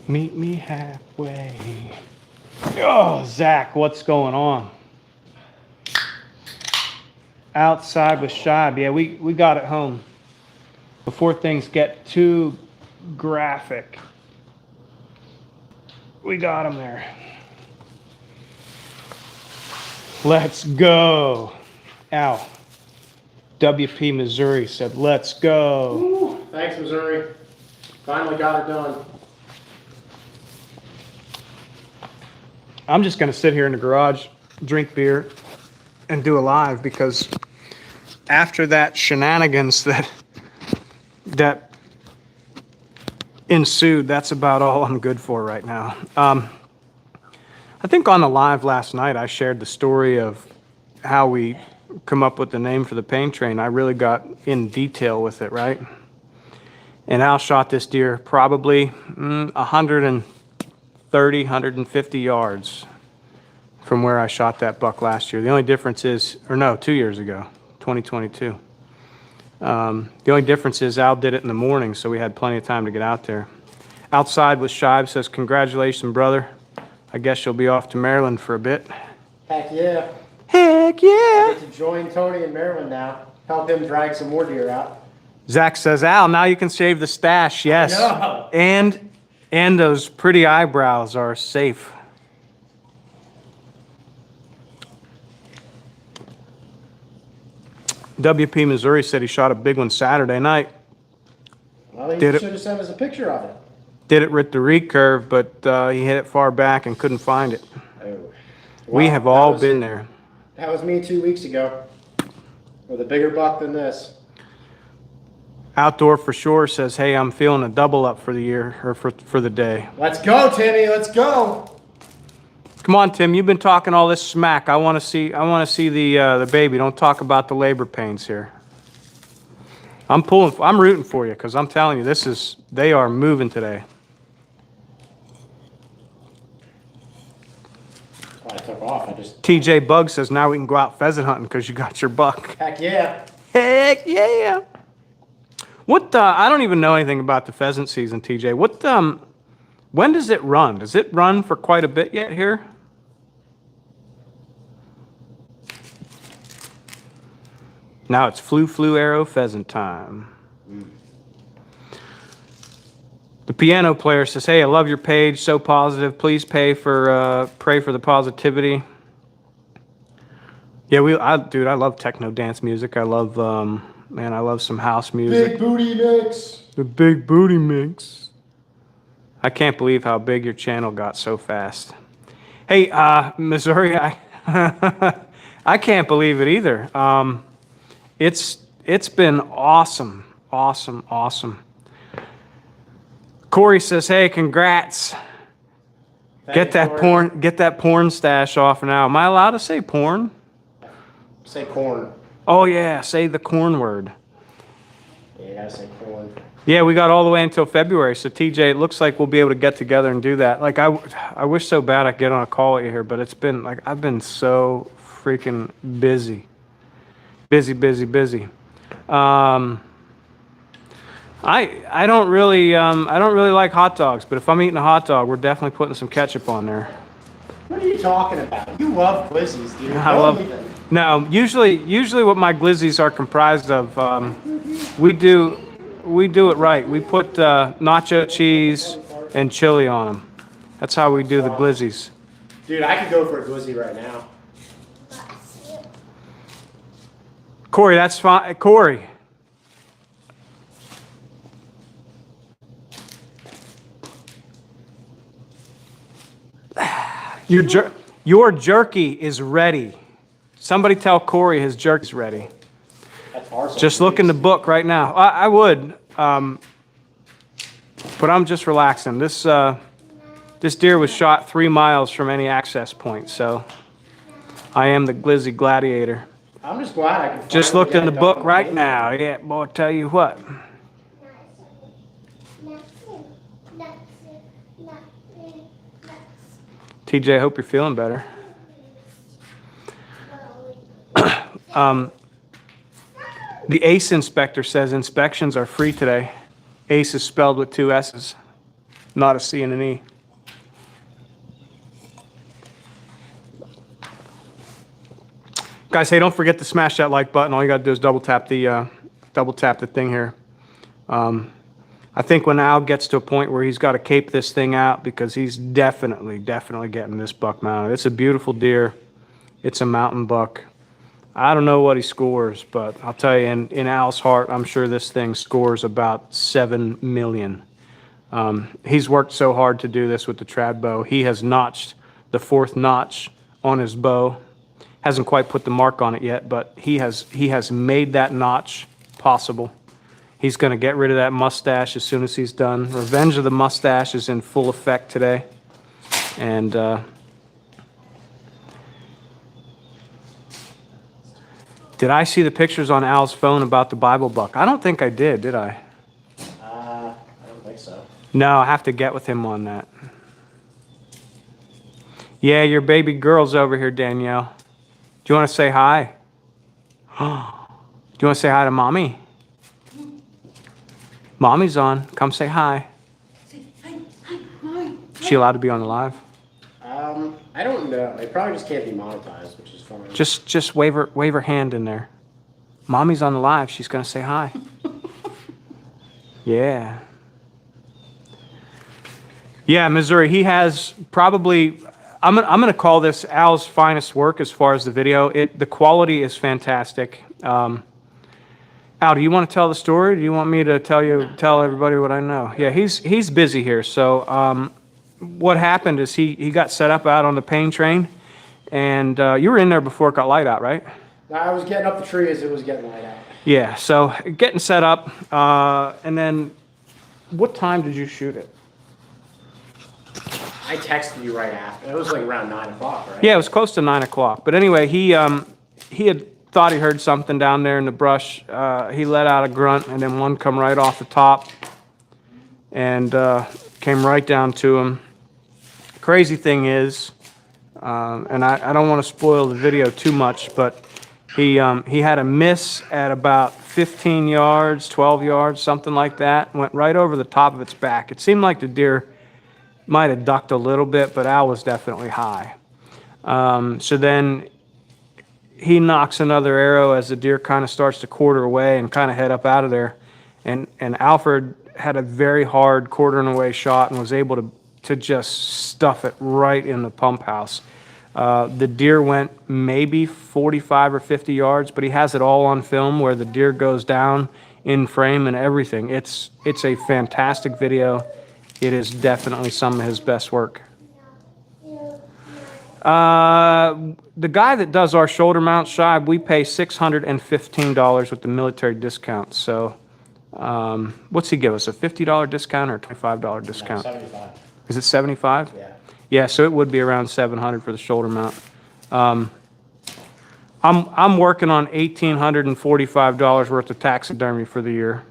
Meet me halfway. Oh, Zach, what's going on? Outside with Shibe. Yeah, we got it home before things get too graphic. We got him there. Let's go. Ow. WP Missouri said, let's go. Ooh, thanks, Missouri. Finally got it done. I'm just going to sit here in the garage, drink beer, and do a live because after that shenanigans that ensued, that's about all I'm good for right now. I think on the live last night, I shared the story of how we come up with the name for the pain train. I really got in detail with it, right? And Al shot this deer probably 130, 150 yards from where I shot that buck last year. The only difference is, or no, 2 years ago, 2022. The only difference is Al did it in the morning, so we had plenty of time to get out there. Outside with Shibe says, congratulations, brother. I guess you'll be off to Maryland for a bit. Heck yeah. Heck yeah. I get to join Tony in Maryland now. Help him drag some more deer out. Zach says, Al, now you can save the stash. Yes. No. And those pretty eyebrows are safe. WP Missouri said he shot a big one Saturday night. Well, he should have sent us a picture of it. Did it with the recurve, but he hit it far back and couldn't find it. Oh. Well, we have all been there. That was me 2 weeks ago with a bigger buck than this. Outdoor for sure says, hey, I'm feeling a double up for the year, or for the day. Let's go, Timmy. Let's go. Come on, Tim. You've been talking all this smack. I want to see the baby. Don't talk about the labor pains here. I'm rooting for you because I'm telling you, they are moving today. I took off. TJ Bug says now we can go out pheasant hunting because you got your buck. Heck yeah. Heck yeah. What I don't even know anything about the pheasant season, TJ. When does it run? Does it run for quite a bit yet here? Now it's flu arrow pheasant time. The piano player says, hey, I love your page, so positive. Please pray for the positivity. Yeah, dude, I love techno dance music. I love, I love some house music. Big booty mix. The big booty mix. I can't believe how big your channel got so fast. Hey, Missouri, I can't believe it either. It's been awesome. Corey says, hey, congrats. Get that porn stash off now. Am I allowed to say porn? Say corn. Oh yeah, say the corn word. Yeah, you gotta say corn. Yeah, we got all the way until February. So TJ, it looks like we'll be able to get together and do that. Like I wish so bad I could get on a call with you here, but it's been like I've been so freaking busy. Busy. I don't really like hot dogs, but if I'm eating a hot dog, we're definitely putting some ketchup on there. What are you talking about? You love glizzies, dude. No, usually what my glizzies are comprised of, we do it right. We put nacho cheese and chili on them. That's how we do the glizzies. Dude, I could go for a glizzy right now. Corey, that's fine. Corey. Your jerky is ready. Somebody tell Corey his jerky's ready. parcel. Just look in the book right now. I would, but I'm just relaxing. This deer was shot 3 miles from any access point, so I am the glizzy gladiator. I'm just glad I can. Just looked in the book right now. Yeah, boy, I tell you what. TJ, I hope you're feeling better. The ACE inspector says inspections are free today. ACE is spelled with 2 S's, not a C and an E. Guys, hey, don't forget to smash that like button. All you got to do is double tap the thing here. I think when Al gets to a point where he's got to cape this thing out, because he's definitely getting this buck mounted. It's a beautiful deer. It's a mountain buck. I don't know what he scores, but I'll tell you, in Al's heart, I'm sure this thing scores about 7 million. He's worked so hard to do this with the trad bow. He has notched the 4th notch on his bow. Hasn't quite put the mark on it yet, but he has made that notch possible. He's going to get rid of that mustache as soon as he's done. Revenge of the Mustache is in full effect today. And did I see the pictures on Al's phone about the Bible buck? I don't think I did I? I don't think so. No, I have to get with him on that. Yeah, your baby girl's over here, Danielle. Do you want to say hi? Do you want to say hi to Mommy? Mommy's on. Come say hi. Say hi, hi, hi. Is she allowed to be on the live? I don't know. It probably just can't be monetized, which is fine. Just wave her hand in there. Mommy's on the live. She's gonna say hi. Yeah. Yeah, Missouri. He has probably. I'm gonna call this Al's finest work as far as the video. The quality is fantastic. Al, do you want to tell the story? Do you want me to tell everybody what I know? Yeah, he's busy here. So what happened is he got set up out on the pain train, and you were in there before it got light out, right? I was getting up the tree as it was getting light out. Yeah. So getting set up, and then what time did you shoot it? I texted you right after. It was like around 9 o'clock, right? Yeah, it was close to 9 o'clock. But anyway, he had thought he heard something down there in the brush. He let out a grunt, and then one come right off the top and came right down to him. Crazy thing is, and I don't want to spoil the video too much, but he had a miss at about 15 yards, 12 yards, something like that. Went right over the top of its back. It seemed like the deer might have ducked a little bit, but Al was definitely high. So then he knocks another arrow as the deer kind of starts to quarter away and kind of head up out of there. And Alfred had a very hard quartering away shot and was able to just stuff it right in the pump house. The deer went maybe 45 or 50 yards, but he has it all on film where the deer goes down in frame and everything. It's a fantastic video. It is definitely some of his best work. The guy that does our shoulder mount, Shibe, we pay $615 with the military discount. So what's he give us, a $50 discount or a $25 discount? 75. Is it 75? Yeah. Yeah, so it would be around 700 for the shoulder mount. I'm working on $1,845 worth of taxidermy for the year.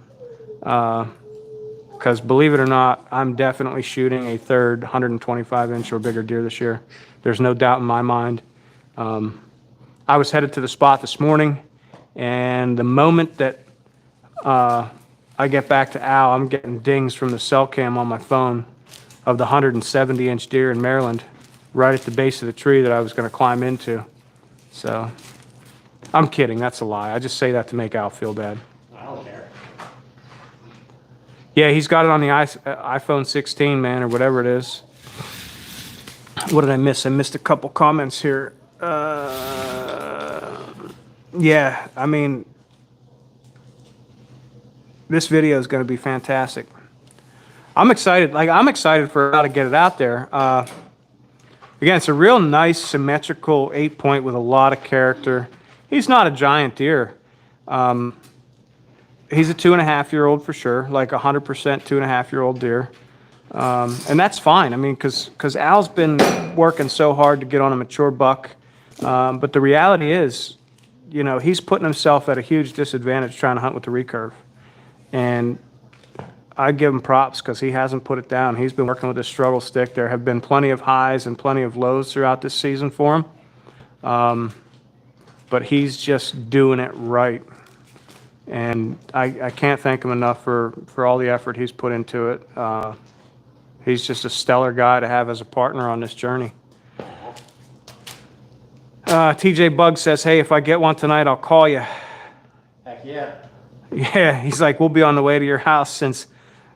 Because believe it or not, I'm definitely shooting a third 125-inch or bigger deer this year. There's no doubt in my mind. I was headed to the spot this morning, and the moment that I get back to Al, I'm getting dings from the cell cam on my phone of the 170-inch deer in Maryland right at the base of the tree that I was going to climb into. So I'm kidding. That's a lie. I just say that to make Al feel bad. I don't care. Yeah, he's got it on the iPhone 16, man, or whatever it is. What did I miss? I missed a couple comments here. Yeah, I mean, this video is going to be fantastic. I'm excited. I'm excited for how to get it out there. Again, it's a real nice, symmetrical 8-point with a lot of character. He's not a giant deer. He's a 2.5-year-old for sure, like 100% 2.5-year-old deer. And that's fine. I mean, because Al's been working so hard to get on a mature buck. But the reality is, you know, he's putting himself at a huge disadvantage trying to hunt with the recurve. And I give him props because he hasn't put it down. He's been working with his struggle stick. There have been plenty of highs and plenty of lows throughout this season for him. But he's just doing it right. And I can't thank him enough for all the effort he's put into it. He's just a stellar guy to have as a partner on this journey. TJ Bug says, hey, if I get one tonight, I'll call you. Heck yeah. Yeah, he's like, we'll be on the way to your house since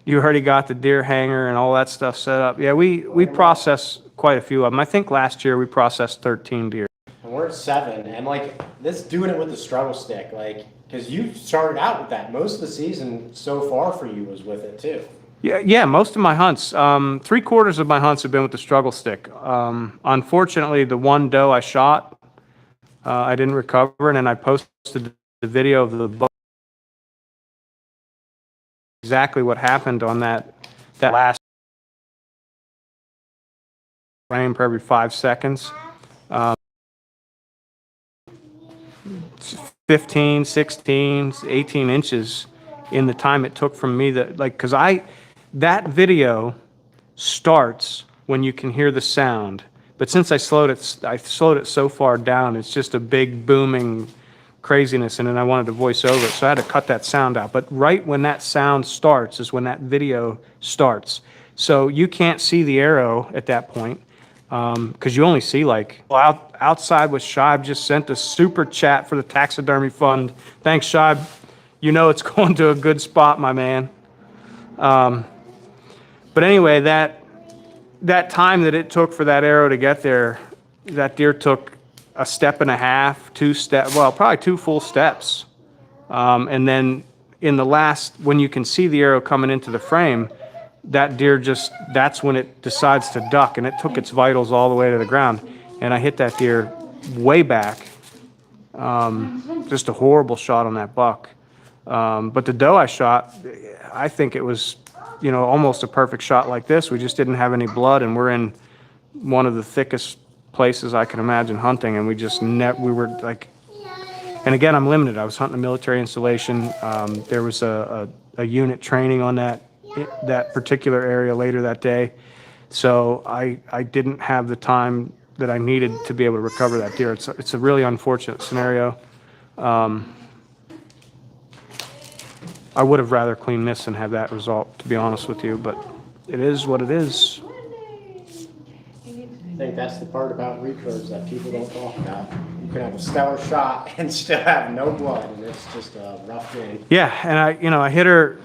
you already got the deer hanger and all that stuff set up. Yeah, we process quite a few of them. I think last year we processed 13 deer. And we're at 7, and like this doing it with the struggle stick, like because you started out with that. Most of the season so far for you was with it too. Yeah, most of my hunts, 3/4 of my hunts have been with the struggle stick. Unfortunately, the one doe I shot, I didn't recover, and then I posted the video of the buck. Exactly what happened on that last frame per every 5 seconds. 15, 16, 18 inches in the time it took from me because that video starts when you can hear the sound. But since I slowed it so far down, it's just a big booming craziness, and then I wanted to voice over it, so I had to cut that sound out. But right when that sound starts is when that video starts. So you can't see the arrow at that point, because you only see outside with Shibe just sent a super chat for the Taxidermy Fund. Thanks, Shibe. You know it's going to a good spot, my man. But anyway, that time that it took for that arrow to get there, that deer took a 1.5 steps, 2 steps, well, probably 2 full steps. And then in the last, when you can see the arrow coming into the frame, that deer that's when it decides to duck, and it took its vitals all the way to the ground. And I hit that deer way back. Just a horrible shot on that buck. But the doe I shot, I think it was, you know, almost a perfect shot like this. We just didn't have any blood, and we're in one of the thickest places I can imagine hunting, and we were like, and again, I'm limited. I was hunting a military installation. There was a unit training on that particular area later that day. So I didn't have the time that I needed to be able to recover that deer. It's a really unfortunate scenario. I would have rather cleaned this and have that result, to be honest with you, but it is what it is. I think that's the part about recurves that people don't talk about. You can have a stellar shot and still have no blood, and it's just a rough game. Yeah, and I hit her,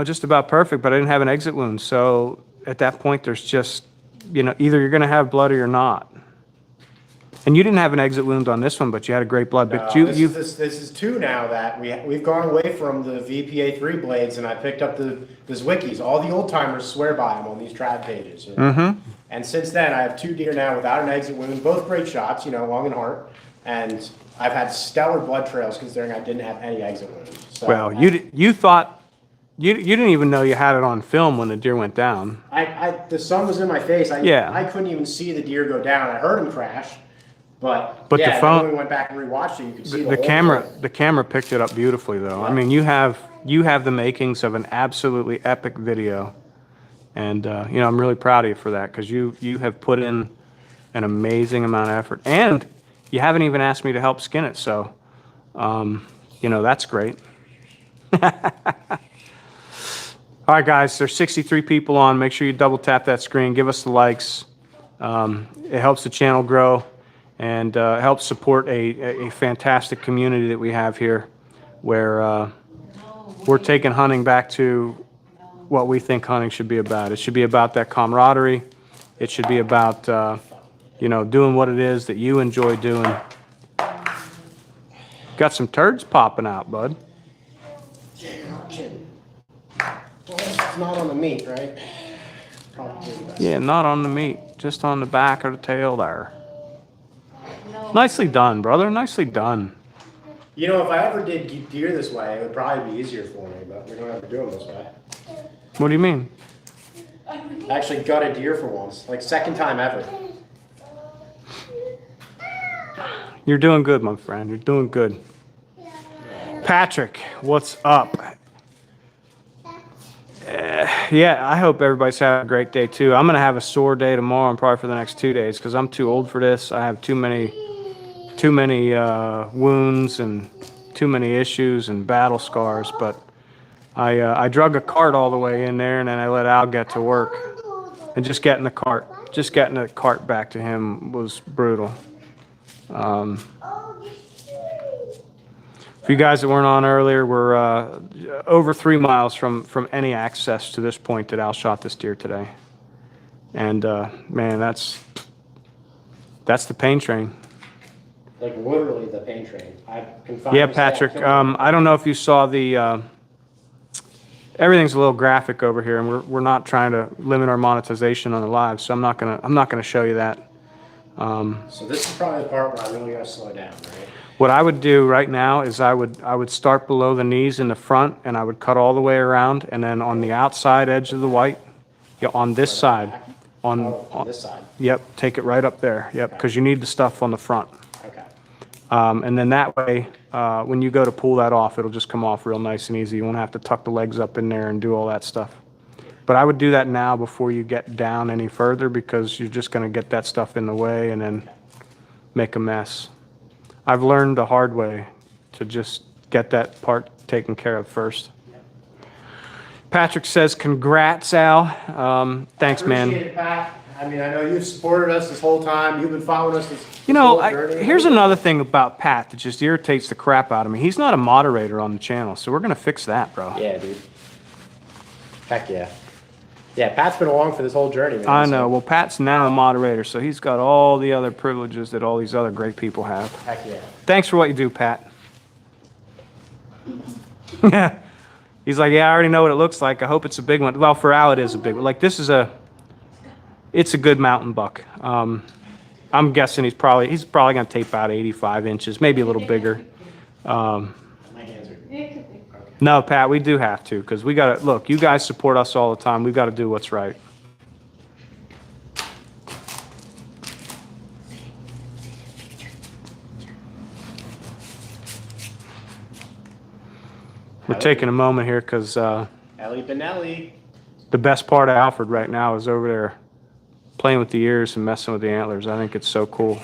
just about perfect, but I didn't have an exit wound. So at that point, there's just, either you're going to have blood or you're not. And you didn't have an exit wound on this one, but you had a great blood. But this is 2 now that we've gone away from the VPA 3 blades, and I picked up the Zwickeys. All the old timers swear by them on these trad pages. Mm-hmm. And since then, I have 2 deer now without an exit wound, both great shots, long and hard. And I've had stellar blood trails considering I didn't have any exit wounds. So, well, you thought you didn't even know you had it on film when the deer went down. The sun was in my face. I couldn't even see the deer go down. I heard him crash. But yeah, the phone, when we went back and rewatched it, you could see the camera. The camera picked it up beautifully, though. Yeah. I mean, you have the makings of an absolutely epic video, and I'm really proud of you for that, because you have put in an amazing amount of effort, and you haven't even asked me to help skin it. So, that's great. All right, guys. There's 63 people on. Make sure you double tap that screen. Give us the likes. It helps the channel grow. And help support a fantastic community that we have here, where we're taking hunting back to what we think hunting should be about. It should be about that camaraderie. It should be about, doing what it is that you enjoy doing. Got some turds popping out, bud. Yeah, you're not kidding. Well, it's not on the meat, right? Probably. Yeah, not on the meat, just on the back of the tail there. Nicely done, brother. Nicely done. You know, if I ever did deer this way, it would probably be easier for me, but we don't ever do them this way. What do you mean? I actually got a deer for once, like second time ever. You're doing good, my friend. You're doing good. Patrick, what's up? Yeah, I hope everybody's having a great day too. I'm gonna have a sore day tomorrow and probably for the next 2 days because I'm too old for this. I have too many wounds and too many issues and battle scars. But I drug a cart all the way in there and then I let Al get to work. And just getting the cart back to him was brutal. For you guys that weren't on earlier, we're over 3 miles from any access to this point that Al shot this deer today. And man, that's the pain train. Like literally the pain train. I can find Yeah, Patrick. I don't know if you saw the. Everything's a little graphic over here, and we're not trying to limit our monetization on the live, so I'm not gonna show you that. So this is probably the part where I really gotta slow down, right? What I would do right now is I would start below the knees in the front, and I would cut all the way around, and then on the outside edge of the white, yeah, on this side, On this side. Yep, take it right up there. Yep, because you need the stuff on the front. Okay. And then that way, when you go to pull that off, it'll just come off real nice and easy. You won't have to tuck the legs up in there and do all that stuff. But I would do that now before you get down any further because you're just going to get that stuff in the way and then make a mess. I've learned the hard way to just get that part taken care of first. Patrick says, congrats, Al. Thanks, man. Appreciate it, Pat. I mean, I know you've supported us this whole time. You've been following us this You know, whole journey. here's another thing about Pat that just irritates the crap out of me. He's not a moderator on the channel, so we're going to fix that, bro. Yeah, dude. Heck yeah. Yeah, Pat's been along for this whole journey, man. I know. Well, Pat's now a moderator, so he's got all the other privileges that all these other great people have. Heck yeah. Thanks for what you do, Pat. Yeah. He's like, yeah, I already know what it looks like. I hope it's a big one. Well, for Al, it is a big one. Like, it's a good mountain buck. I'm guessing he's probably going to tape out 85 inches, maybe a little bigger. My hands are... No, Pat, we do have to because we got to look. You guys support us all the time. We've got to do what's right. We're taking a moment here because Ellie Benelli. the best part of Alfred right now is over there playing with the ears and messing with the antlers. I think it's so cool.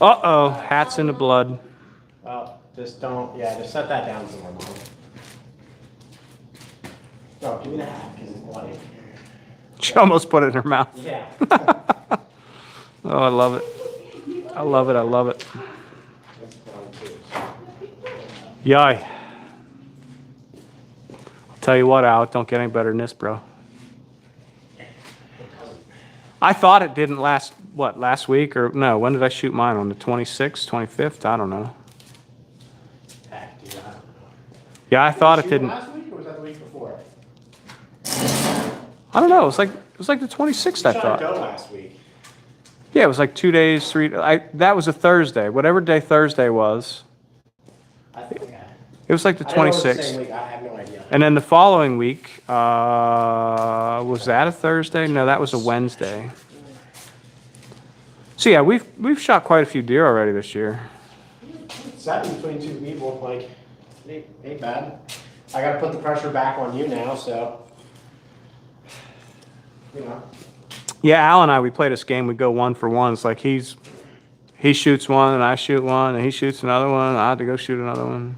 Uh-oh, hat's in the blood. Well, just set that down somewhere, Mom. No, give me the hat because it's bloody. She almost put it in her mouth. Yeah. Oh, I love it. I love it. I love it. Yay. I'll tell you what, Al, it don't get any better than this, bro. I thought it didn't last, last week? Or no, when did I shoot mine? On the 26th, 25th? I don't know. Heck, dude, I don't know. Yeah, I thought it Shoot didn't. last week or was that the week before? I don't know. It was like the 26th, I Shot a thought. doe last week. Yeah, it was like 2 days, that was a Thursday. Whatever day Thursday was, I think it was like the I don't know if it's the 26th. same week. I have no idea. And then the following week, was that a Thursday? No, that was a Wednesday. So yeah, we've shot quite a few deer already this year. 7 between 2 people, like, ain't bad. I gotta put the pressure back on you now, so, you know. Yeah, Al and I, we play this game. We go 1 for 1. It's like he shoots one and I shoot one, and he shoots another one. And I have to go shoot another one.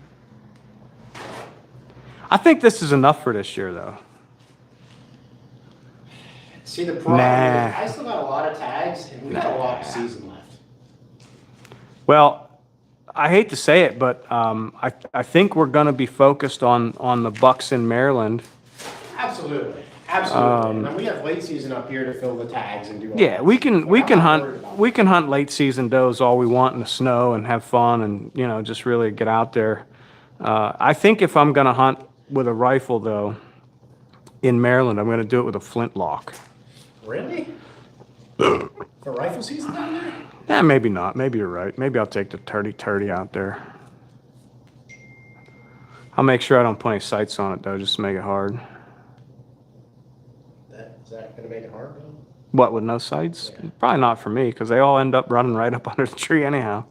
I think this is enough for this year, though. See, the problem Nah. is I still got a lot of tags, and we got a lot of season left. Well, I hate to say it, but I think we're going to be focused on the bucks in Maryland. Absolutely. Absolutely. And we have late season up here to fill the tags and do all Yeah, that. we can I'm not worried hunt about it. late season does all we want in the snow and have fun and just really get out there. I think if I'm going to hunt with a rifle though in Maryland, I'm going to do it with a flintlock. Really? For rifle season down there? Yeah, maybe not. Maybe you're right. Maybe I'll take the 30-30 out there. I'll make sure I don't put any sights on it, though, just to make it hard. Is that going to make it hard, though? What, with no sights? Yeah. Probably not for me, because they all end up running right up under the tree anyhow.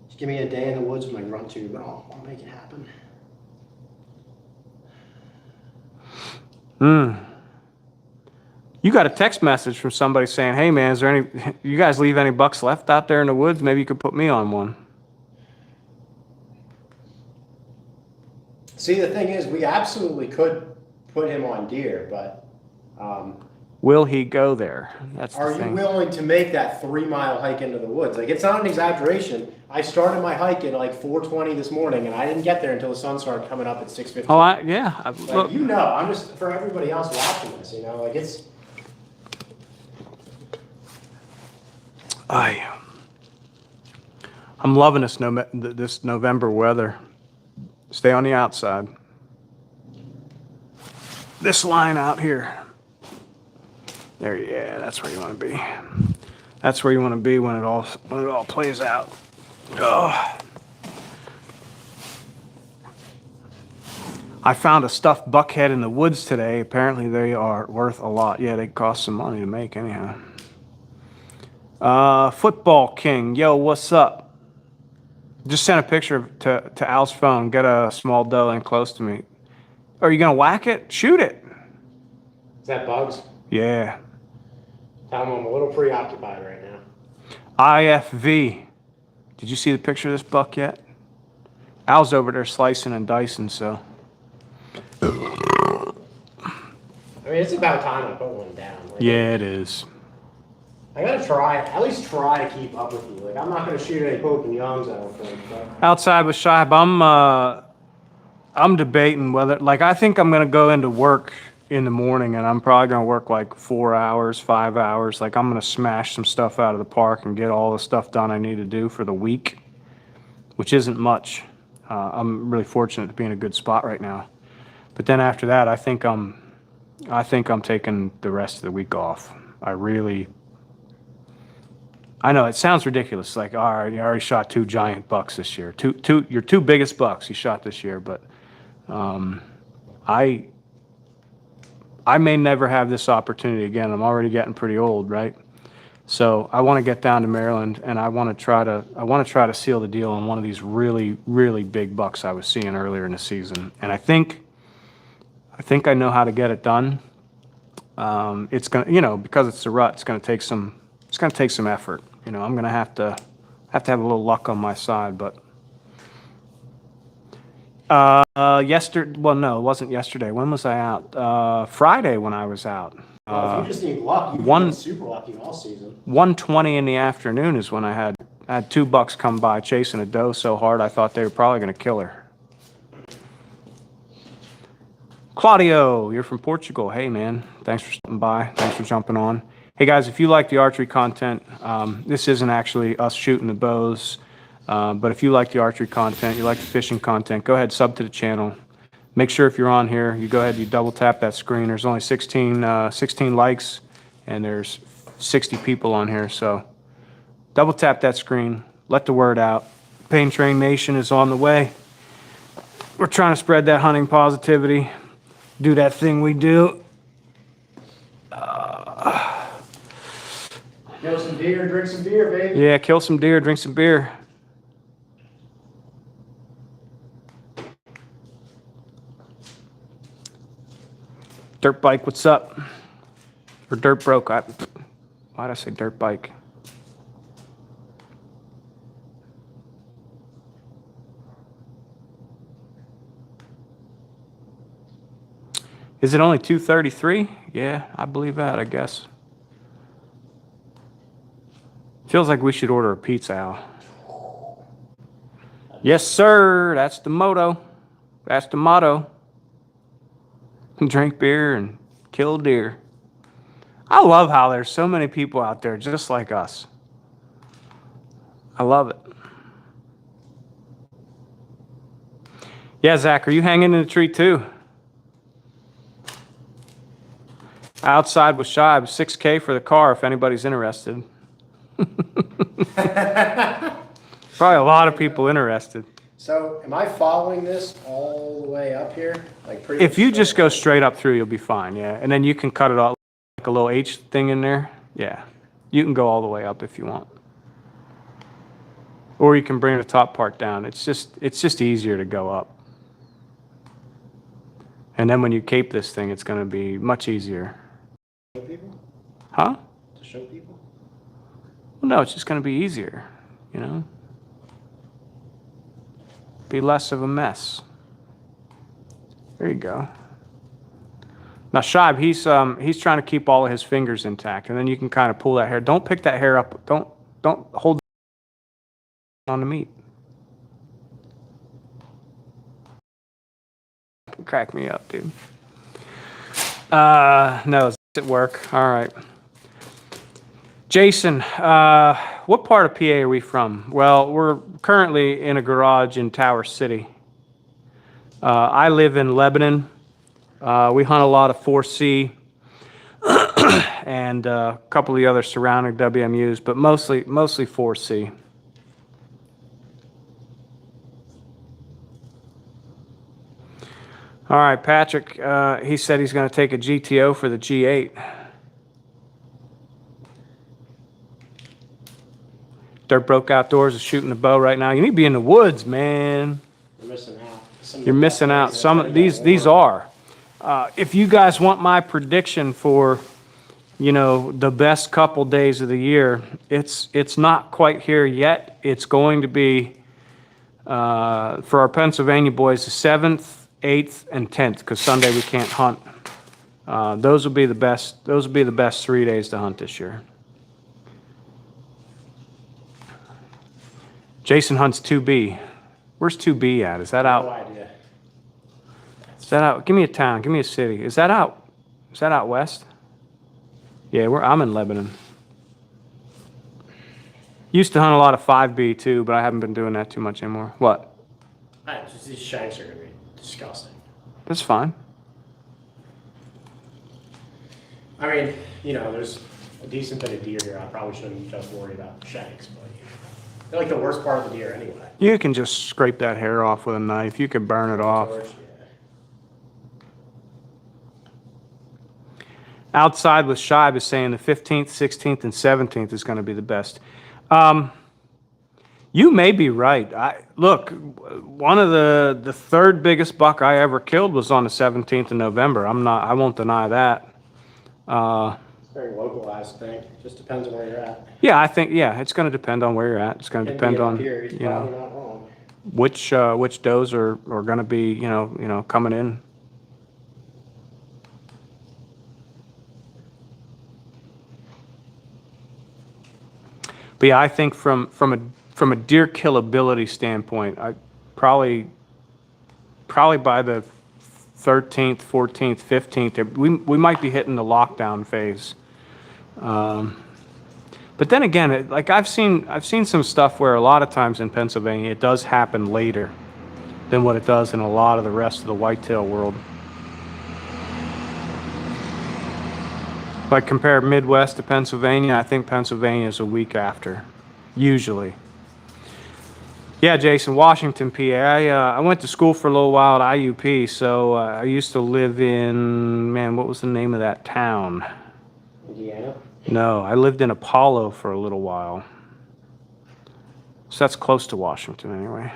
Just give me a day in the woods with my grunt tube, and I'll make it happen. You got a text message from somebody saying, hey, man, is there any, you guys leave any bucks left out there in the woods? Maybe you could put me on one. See, the thing is, we absolutely could put him on deer, but Will he go there? That's the are you thing. willing to make that 3-mile hike into the woods? Like, it's not an exaggeration. I started my hike at like 4:20 this morning, and I didn't get there until the sun started coming up at 6:15. Oh, yeah. Like, you know, I'm just, for everybody else watching this, you know, like it's... I'm loving this November weather. Stay on the outside. This line out here. There, yeah, that's where you want to be. That's where you want to be when it all plays out. Oh. I found a stuffed buckhead in the woods today. Apparently they are worth a lot. Yeah, they cost some money to make anyhow. Football King, yo, what's up? Just sent a picture to Al's phone. Get a small doe in close to me. Are you gonna whack it? Shoot it. Is that bugs? Yeah. Tell him I'm a little preoccupied right now. IFV. Did you see the picture of this buck yet? Al's over there slicing and dicing, so. I mean, it's about time I put one down. Like, Yeah, it is. I gotta try, at least try to keep up with you. Like, I'm not gonna shoot any Pope and Youngs, I don't think. But... Outside with Shibe, I'm debating whether, like, I think I'm gonna go into work in the morning, and I'm probably gonna work like 4 hours, 5 hours. Like, I'm gonna smash some stuff out of the park and get all the stuff done I need to do for the week, which isn't much. I'm really fortunate to be in a good spot right now. But then after that, I think I'm taking the rest of the week off. I know it sounds ridiculous. Like, all right, you already shot 2 giant bucks this year. Your 2 biggest bucks you shot this year, but I may never have this opportunity again. I'm already getting pretty old, right? So I want to get down to Maryland, and I want to try to seal the deal on one of these really, really big bucks I was seeing earlier in the season. And I think I know how to get it done. It's gonna, because it's a rut, it's gonna take some effort. I'm gonna have to have a little luck on my side, but. Well, no, it wasn't yesterday. When was I out? Friday when I was out. Well, if you just need luck, you've one- been super lucky all season. 1:20 in the afternoon is when I had 2 bucks come by chasing a doe so hard I thought they were probably going to kill her. Claudio, you're from Portugal. Hey, man. Thanks for stopping by. Thanks for jumping on. Hey, guys, if you like the archery content, this isn't actually us shooting the bows, but if you like the archery content, you like the fishing content, go ahead, sub to the channel. Make sure if you're on here, you go ahead, you double tap that screen. There's only 16 likes, and there's 60 people on here, so double tap that screen. Let the word out. Pain Train Nation is on the way. We're trying to spread that hunting positivity. Do that thing we do. Kill some deer, drink some beer, baby. Yeah, kill some deer, drink some beer. Dirt bike, what's up? Or dirt broke. Why'd I say dirt bike? Is it only 2:33? Yeah, I believe that, I guess. Feels like we should order a pizza, Al. Yes, sir. That's the motto. That's the motto. Drink beer and kill deer. I love how there's so many people out there just like us. I love it. Yeah, Zach, are you hanging in the tree too? Outside with Shibe, $6K for the car if anybody's interested. Probably a lot of people interested. So am I following this all the way up here? Like pretty If much you just straight go up? straight up through, you'll be fine, yeah. And then you can cut it off like a little H thing in there. Yeah. You can go all the way up if you want. Or you can bring the top part down. It's just easier to go up. And then when you cape this thing, it's going to be much easier. Show people? Huh? To show people? Well, no, it's just going to be easier, you know? Be less of a mess. There you go. Now, Shibe, he's trying to keep all of his fingers intact, and then you can kind of pull that hair. Don't pick that hair up. Don't hold on the meat. Crack me up, dude. No, it's at work. All right. Jason, what part of PA are we from? Well, we're currently in a garage in Tower City. I live in Lebanon. We hunt a lot of 4C and a couple of the other surrounding WMUs, but mostly 4C. All right, Patrick, he said he's going to take a GTO for the G8. Dirt Broke Outdoors is shooting the bow right now. You need to be in the woods, man. You're missing out. You're missing out. Some of these are. If you guys want my prediction for, you know, the best couple days of the year, it's not quite here yet. It's going to be for our Pennsylvania boys the 7th, 8th, and 10th, because Sunday we can't hunt. Those will be the best. Those will be the best 3 days to hunt this year. Jason hunts 2B. Where's 2B at? Is that out? No idea. Is that out? Give me a town. Give me a city. Is that out? Is that out west? Yeah, I'm in Lebanon. Used to hunt a lot of 5B too, but I haven't been doing that too much anymore. What? Just these shanks are gonna be disgusting. That's fine. I mean, you know, there's a decent bit of deer here. I probably shouldn't just worry about shanks, but they're like the worst part of the deer anyway. You can just scrape that hair off with a knife. You can burn it off. Yeah. Outside with Shibe is saying the 15th, 16th, and 17th is going to be the best. You may be right. Look, one of the third biggest buck I ever killed was on the 17th of November. I won't deny that. It's a very localized thing. Just depends on where you're at. Yeah, I think, yeah, it's going to depend on where you're at. It's going to depend on, Here, he's you know, probably not wrong. which does are going to be, you know, coming in. But yeah, I think from a deer killability standpoint, I probably by the 13th, 14th, 15th, we might be hitting the lockdown phase. But then again, like I've seen some stuff where a lot of times in Pennsylvania it does happen later than what it does in a lot of the rest of the whitetail world. Like compare Midwest to Pennsylvania, I think Pennsylvania is a week after, usually. Yeah, Jason, Washington, PA. I went to school for a little while at IUP, so I used to live in, man, what was the name of that town? Indiana? No, I lived in Apollo for a little while. So that's close to Washington anyway.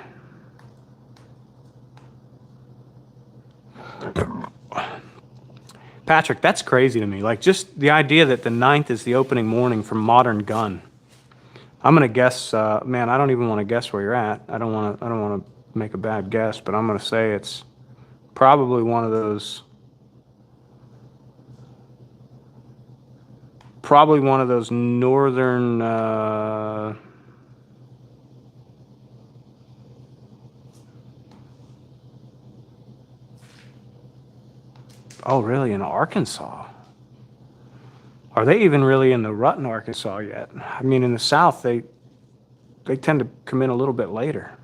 Patrick, that's crazy to me. Like just the idea that the 9th is the opening morning for Modern Gun. I'm gonna guess, man, I don't even want to guess where you're at. I don't want to make a bad guess, but I'm gonna say it's probably one of those northern oh, really? In Arkansas? Are they even really in the rut in Arkansas yet? I mean, in the South, they tend to come in a little bit later.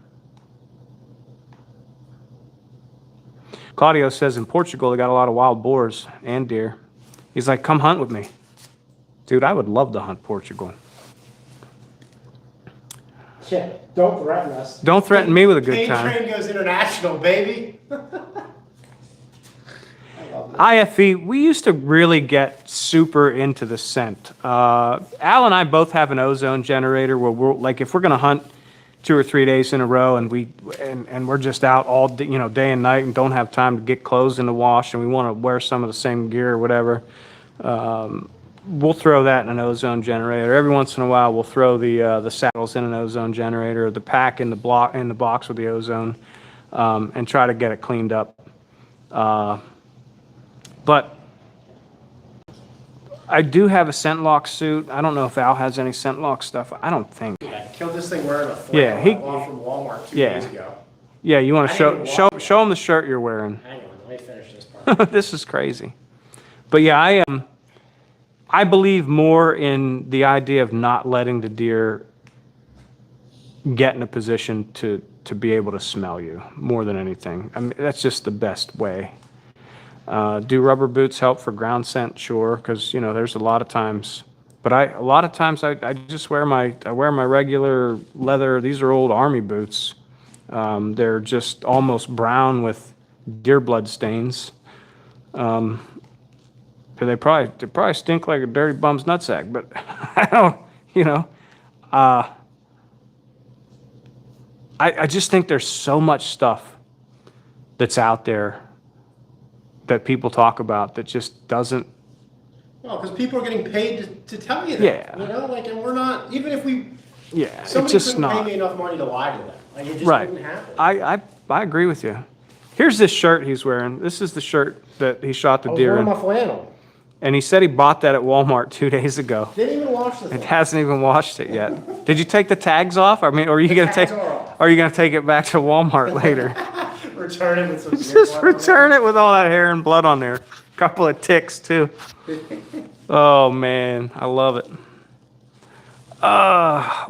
Claudio says in Portugal, they got a lot of wild boars and deer. He's like, come hunt with me. Dude, I would love to hunt Portugal. Yeah, don't threaten us. Don't threaten me with a good Cane time. Train goes international, baby. IFE, we used to really get super into the scent. Al and I both have an ozone generator where we're like, if we're going to hunt 2 or 3 days in a row and we're just out all day, day and night and don't have time to get clothes in the wash and we want to wear some of the same gear or whatever, we'll throw that in an ozone generator. Every once in a while, we'll throw the saddles in an ozone generator, or the pack in the box with the ozone, and try to get it cleaned up. But I do have a scent lock suit. I don't know if Al has any scent lock stuff. I don't think. I killed this thing wearing a flannel Yeah, I bought from Walmart 2 days ago. Yeah, you want I to didn't even watch show him the shirt you're wearing. Hang on, let me finish this part. This is crazy. But yeah, I believe more in the idea of not letting the deer get in a position to be able to smell you more than anything. I mean, that's just the best way. Do rubber boots help for ground scent? Sure, because there's a lot of times. But a lot of times I just wear my regular leather. These are old army boots. They're just almost brown with deer blood stains. They probably stink like a dirty bum's nutsack. But I don't. I just think there's so much stuff that's out there that people talk about that just doesn't. Well, because people are getting paid to tell you that. Yeah. And we're not, even if we, Yeah, it's somebody just couldn't not. pay me enough money to lie to them. Like, it just Right. wouldn't happen. I agree with you. Here's this shirt he's wearing. This is the shirt that he shot the I was deer wearing in. my flannel. And he said he bought that at Walmart 2 days ago. Didn't even wash the It thing. hasn't even washed it yet. Did you take the tags off? I mean, or are you gonna tags take? are off. Are you gonna take it back to Walmart later? Return it with some Just return it with all that hair and blood on there. Couple of ticks too. Oh man, I love it.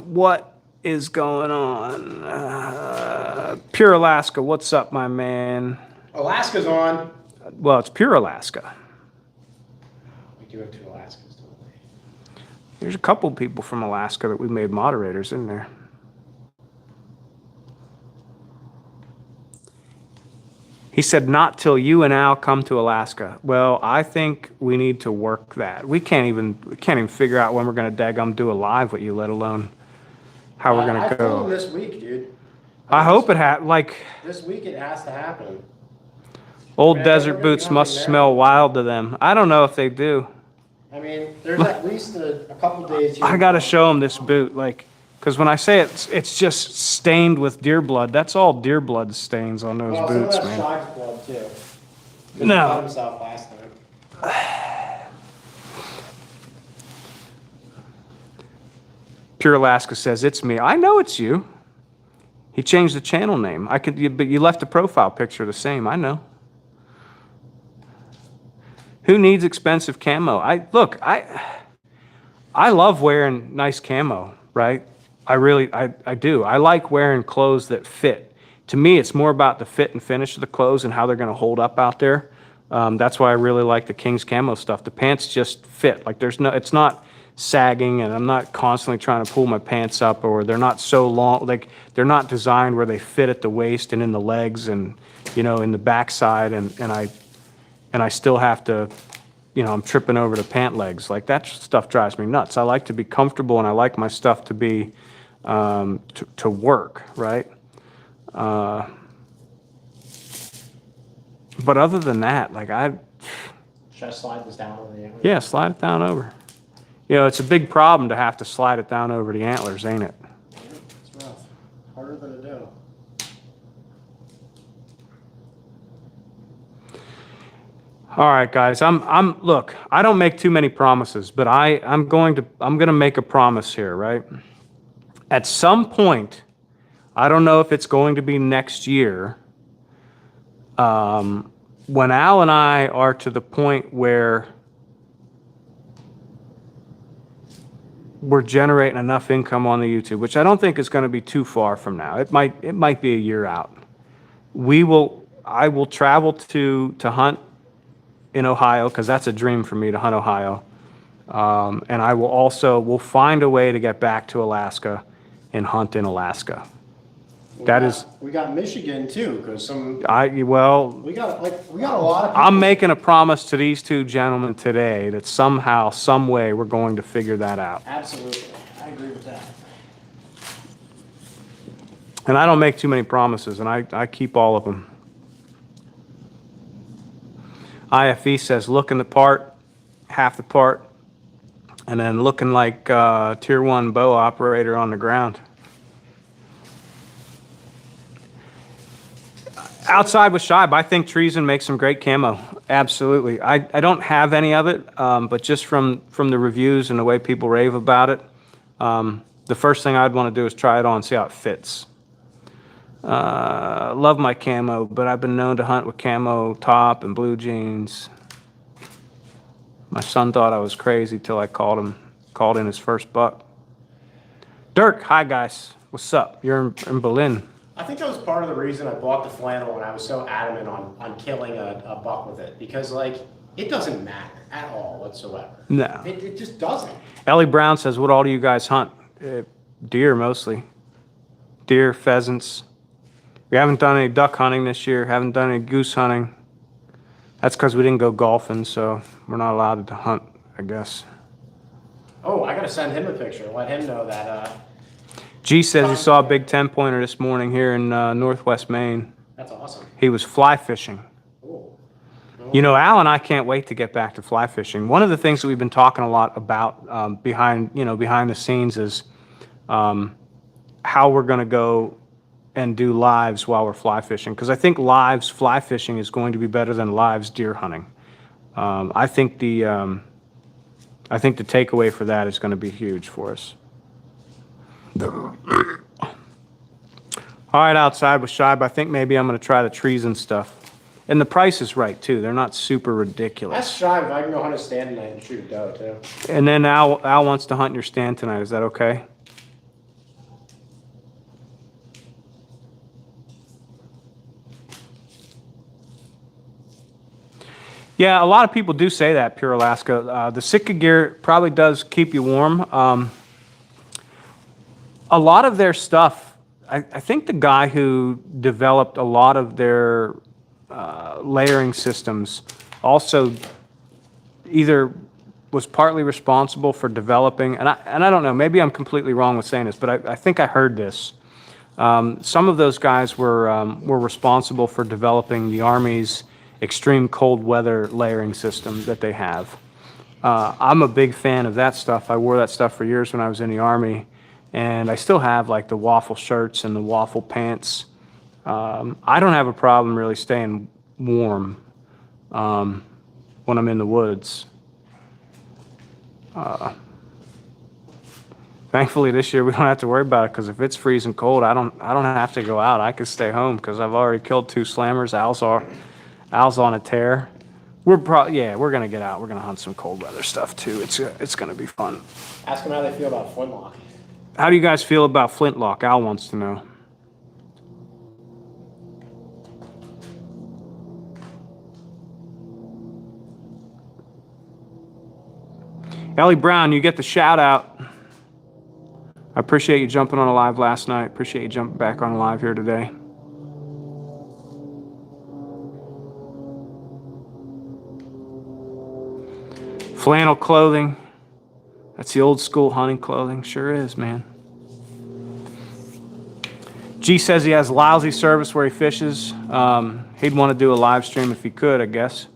What is going on? Pure Alaska, what's up, my man? Alaska's on. Well, it's Pure Alaska. We do have 2 Alaskas, don't we? There's a couple people from Alaska that we made moderators in there. He said, not till you and Al come to Alaska. Well, I think we need to work that. We can't even figure out when we're going to daggum do a live with you, let alone how we're going I to told him go. this week, dude. I hope it like This week it has to happen. old Man, desert we're gonna boots be must hunting smell there. wild to them. I don't know if they do. I mean, there's at least a couple days here. I got to show them this boot, like, because when I say it's just stained with deer blood. That's all deer blood stains on those Well, boots, some of man. that's Shive's blood too. 'Cause No. He cut himself last time. Pure Alaska says, it's me. I know it's you. He changed the channel name. But you left the profile picture the same. I know. Who needs expensive camo? I love wearing nice camo, right? I do. I like wearing clothes that fit. To me, it's more about the fit and finish of the clothes and how they're going to hold up out there. That's why I really like the King's camo stuff. The pants just fit. Like it's not sagging, and I'm not constantly trying to pull my pants up, or they're not so long. Like they're not designed where they fit at the waist and in the legs and in the backside, and I still have to, I'm tripping over the pant legs. Like that stuff drives me nuts. I like to be comfortable, and I like my stuff to be to work, right? But other than that, like Should I slide this down over the antler? yeah, slide it down over. It's a big problem to have to slide it down over the antlers, ain't it? It's rough. Harder than a doe. All right, guys. Look, I don't make too many promises, but I'm going to make a promise here, right? At some point, I don't know if it's going to be next year, when Al and I are to the point where we're generating enough income on the YouTube, which I don't think is going to be too far from now. It might be a year out. I will travel to hunt in Ohio, because that's a dream for me to hunt Ohio. And I will find a way to get back to Alaska and hunt in Alaska. We got Michigan too, because we we got a lot of people. I'm making a promise to these two gentlemen today that somehow, some way, we're going to figure that out. Absolutely, I agree with that. And I don't make too many promises, and I keep all of them. IFE says looking the part, half the part, and then looking like tier 1 bow operator on the ground. Outside with Shibe, I think treason makes some great camo. Absolutely. I don't have any of it, but just from the reviews and the way people rave about it, the first thing I'd want to do is try it on and see how it fits. Love my camo, but I've been known to hunt with camo top and blue jeans. My son thought I was crazy till I called in his first buck. Dirk, hi guys. What's up? You're in Berlin. I think that was part of the reason I bought the flannel and I was so adamant on killing a buck with it, because like it doesn't matter at all whatsoever. No. It just doesn't. Ellie Brown says, what all do you guys hunt? Deer mostly. Deer, pheasants. We haven't done any duck hunting this year, haven't done any goose hunting. That's because we didn't go golfing, so we're not allowed to hunt, I guess. Oh, I gotta send him a picture, let him know that. G says he saw a big 10-pointer this morning here in northwest Maine. That's awesome. He was fly fishing. Cool. You know, Al and I can't wait to get back to fly fishing. One of the things that we've been talking a lot about behind the scenes is how we're going to go and do lives while we're fly fishing. Because I think lives fly fishing is going to be better than lives deer hunting. I think the takeaway for that is going to be huge for us. All right, outside with Shibe, I think maybe I'm going to try the treason stuff. And the price is right, too. They're not super ridiculous. That's shy, but I can go hunt a stand tonight and shoot a doe, too. And then Al wants to hunt your stand tonight. Is that okay? Yeah, a lot of people do say that, Pure Alaska. The Sitka gear probably does keep you warm. A lot of their stuff, I think the guy who developed a lot of their layering systems also either was partly responsible for developing, and I don't know, maybe I'm completely wrong with saying this, but I think I heard this. Some of those guys were responsible for developing the Army's extreme cold weather layering system that they have. I'm a big fan of that stuff. I wore that stuff for years when I was in the Army. And I still have like the waffle shirts and the waffle pants. I don't have a problem really staying warm when I'm in the woods. Thankfully this year we don't have to worry about it, because if it's freezing cold, I don't have to go out. I can stay home because I've already killed 2 slammers. Al's on a tear. We're gonna get out. We're gonna hunt some cold weather stuff too. It's gonna be fun. Ask them how they feel about flintlock. How do you guys feel about flintlock? Al wants to know. Ellie Brown, you get the shout out. I appreciate you jumping on a live last night. Appreciate you jumping back on a live here today. Flannel clothing. That's the old school hunting clothing. Sure is, man. G says he has lousy service where he fishes. He'd want to do a live stream if he could, I guess.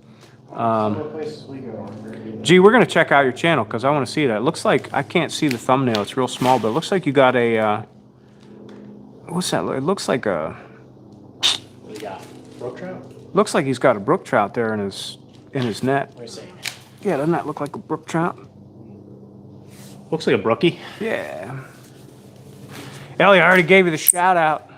G, we're going to check out your channel because I want to see that. It looks like, I can't see the thumbnail. It's real small, but it looks like you got a, what's that? It looks like a... What do you got? Brook trout? Looks like he's got a brook trout there in his net. What are you saying? Yeah, doesn't that look like a brook trout? Looks like a brookie. Yeah. Ellie, I already gave you the shout out.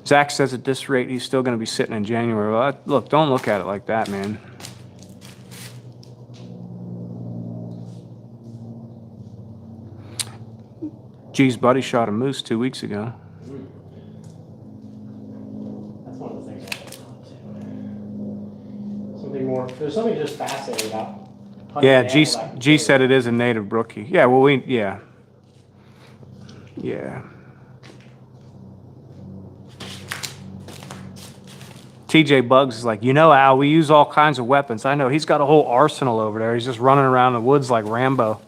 Zach says at this rate he's still going to be sitting in January. Well, look, don't look at it like that, man. G's buddy shot a moose 2 weeks ago. That's one of the things I There's something just fascinating about hunting Yeah, an G, animal that can G kill said you. it is a native brookie. Yeah, well, yeah. Yeah. TJ Bugs is like, Al, we use all kinds of weapons. I know, he's got a whole arsenal over there. He's just running around the woods like Rambo,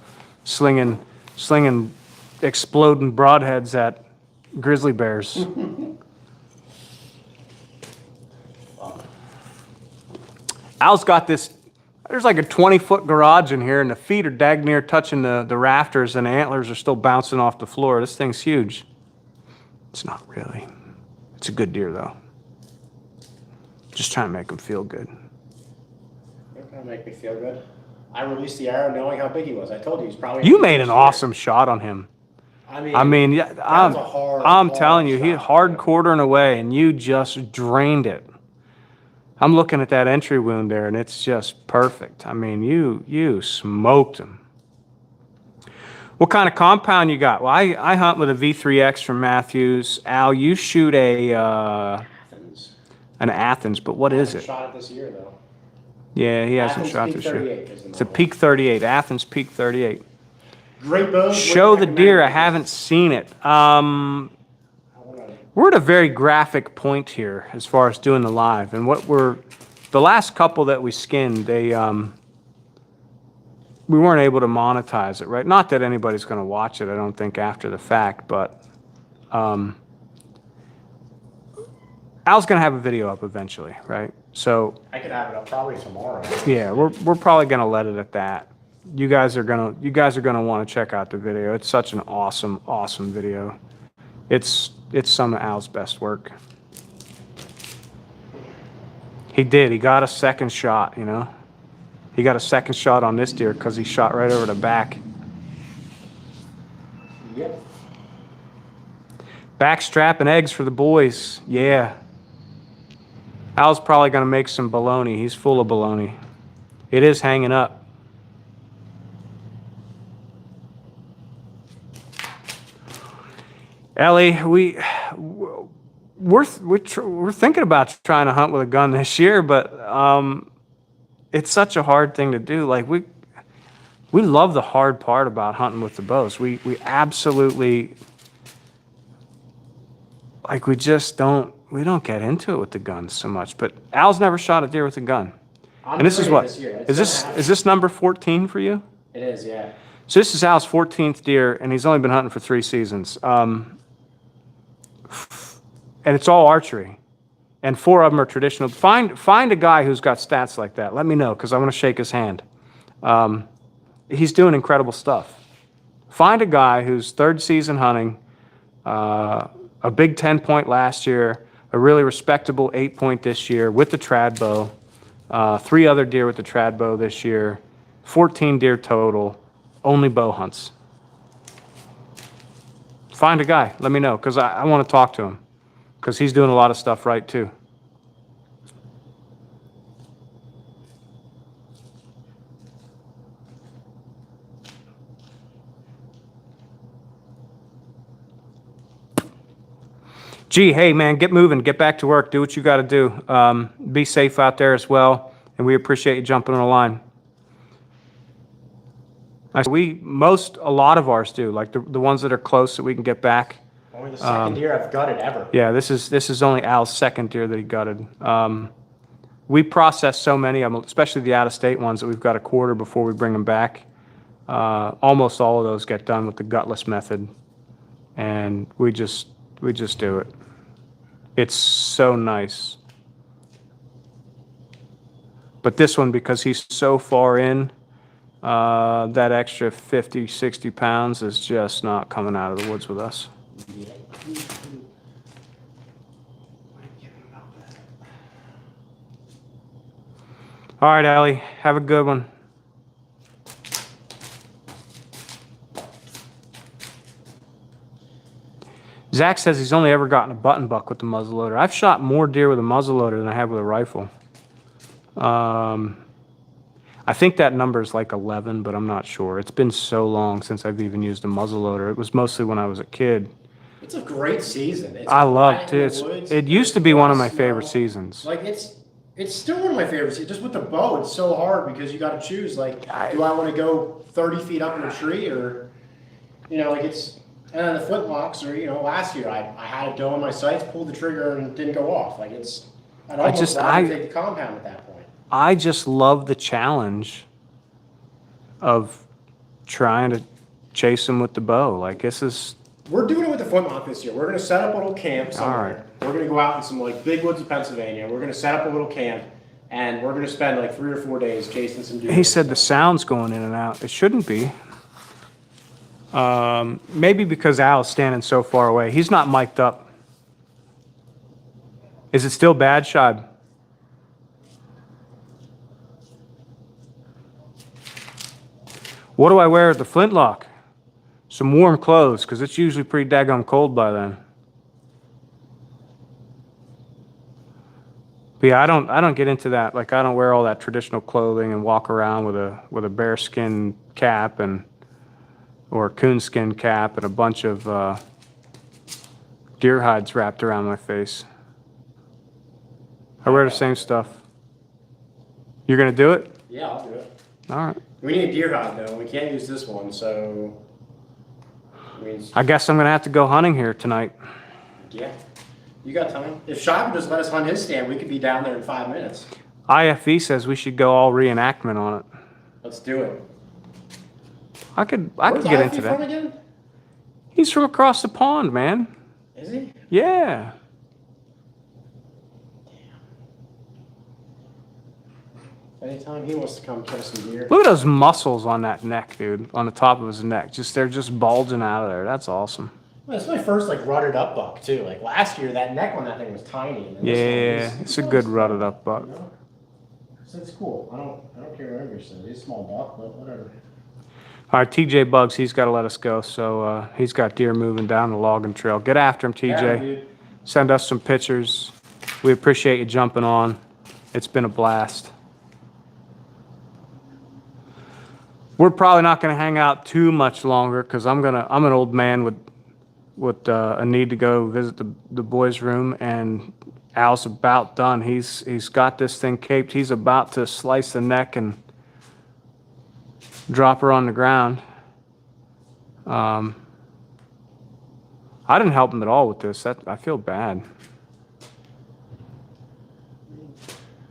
slinging exploding broadheads at grizzly bears. Al's got this, there's like a 20-foot garage in here, and the feet are dag near touching the rafters, and the antlers are still bouncing off the floor. This thing's huge. It's not really. It's a good deer, though. Just trying to make him feel good. You're gonna make me feel good. I released the arrow knowing how big he was. I told you he's probably. You made an awesome shot on him. I mean, yeah, that was a hard, I'm hard telling you, he shot. hard quartering away, and you just drained it. I'm looking at that entry wound there, and it's just perfect. I mean, you smoked him. What kind of compound you got? Well, I hunt with a V3X from Matthews. Al, you shoot Athens. an Athens, but what is it? Shot it this year though. Yeah, he hasn't Athens shot Peak this year. 38 is the It's a model. Peak 38, Athens Peak 38. Great bows. Show the wouldn't deer. I recommend haven't seen it. it. We're at a very graphic point here as far as doing the live, and the last couple that we skinned, we weren't able to monetize it, right? Not that anybody's going to watch it, I don't think, after the fact, but Al's going to have a video up eventually, right? So I could have it up probably tomorrow. yeah, we're probably going to let it at that. You guys are gonna want to check out the video. It's such an awesome video. It's some of Al's best work. He got a second shot, He got a second shot on this deer because he shot right over the back. Yep. Backstrap and eggs for the boys. Yeah. Al's probably going to make some bologna. He's full of bologna. It is hanging up. Ellie, we're thinking about trying to hunt with a gun this year, but it's such a hard thing to do. Like we love the hard part about hunting with the bows. We absolutely like we don't get into it with the guns so much. But Al's never shot a deer with a gun. And this is what is this number 14 for you? It is, yeah. So this is Al's 14th deer, and he's only been hunting for 3 seasons. And it's all archery, and 4 of them are traditional. Find a guy who's got stats like that. Let me know, because I want to shake his hand. He's doing incredible stuff. Find a guy who's 3rd season hunting, a big 10-point last year, a really respectable 8-point this year with the trad bow, 3 other deer with the trad bow this year, 14 deer total, only bow hunts. Find a guy. Let me know, because I want to talk to him, because he's doing a lot of stuff right too. Gee, hey man, get moving, get back to work, do what you got to do. Be safe out there as well, and we appreciate you jumping on the line. A lot of ours do, like the ones that are close that we can get back. Only the second deer I've gutted ever. Yeah, this is only Al's 2nd deer that he gutted. We process so many of them, especially the out-of-state ones, that we've got a quarter before we bring them back. Almost all of those get done with the gutless method, and we just do it. It's so nice. But this one, because he's so far in, that extra 50, 60 pounds is just not coming out of the woods with us. All right, Allie, have a good one. Zach says he's only ever gotten a button buck with the muzzleloader. I've shot more deer with a muzzleloader than I have with a rifle. I think that number is like 11, but I'm not sure. It's been so long since I've even used a muzzleloader. It was mostly when I was a kid. It's a great season. It's I loved quiet in it. the woods. It used to be one of my favorite seasons. Like It's still one of my favorites. Just with the bow, it's so hard because you got to choose. Like, do I want to go 30 feet up in a tree, or like it's. And then the flintlocks, or last year I had a doe in my sights, pulled the trigger, and it didn't go off. Like I'd almost rather take the compound at that point. I just love the challenge of trying to chase them with the bow. Like this is. We're doing it with the flintlock this year. We're going to set up a little camp somewhere. All right. We're going to go out in some like big woods of Pennsylvania. We're going to set up a little camp, and we're going to spend like 3 or 4 days chasing some deer. He said the sound's going in and out. It shouldn't be. Maybe because Al's standing so far away. He's not mic'd up. Is it still bad, Shad? What do I wear at the flintlock? Some warm clothes, because it's usually pretty daggum cold by then. But yeah, I don't get into that. Like I don't wear all that traditional clothing and walk around with a bearskin cap or a coonskin cap and a bunch of deer hides wrapped around my face. I wear the same stuff. You're gonna do it? Yeah, I'll do it. All right. We need a deer hide though. We can't use this one, so. I guess I'm gonna have to go hunting here tonight. Yeah, you got time. If Shai would just let us hunt his stand, we could be down there in 5 minutes. IFE says we should go all reenactment on it. Let's do it. I could Where's get IFE into from that. again? He's from across the pond, man. Is he? Yeah. Anytime he wants to come kill some deer. Look at those muscles on that neck, dude. On the top of his neck. They're just bulging out of there. That's awesome. Well, it's my first like rutted up buck too. Like last year, that neck on that thing was tiny. And this Yeah, one it's a good rutted up buck. So it's cool. I don't care what anybody says. He's a small buck, but whatever. All right, TJ Bugs, he's got to let us go. So he's got deer moving down the logging trail. Get after him, TJ. Yeah, dude. Send us some pictures. We appreciate you jumping on. It's been a blast. We're probably not going to hang out too much longer because I'm an old man with a need to go visit the boys' room, and Al's about done. He's got this thing caped. He's about to slice the neck and drop her on the ground. I didn't help him at all with this. I feel bad.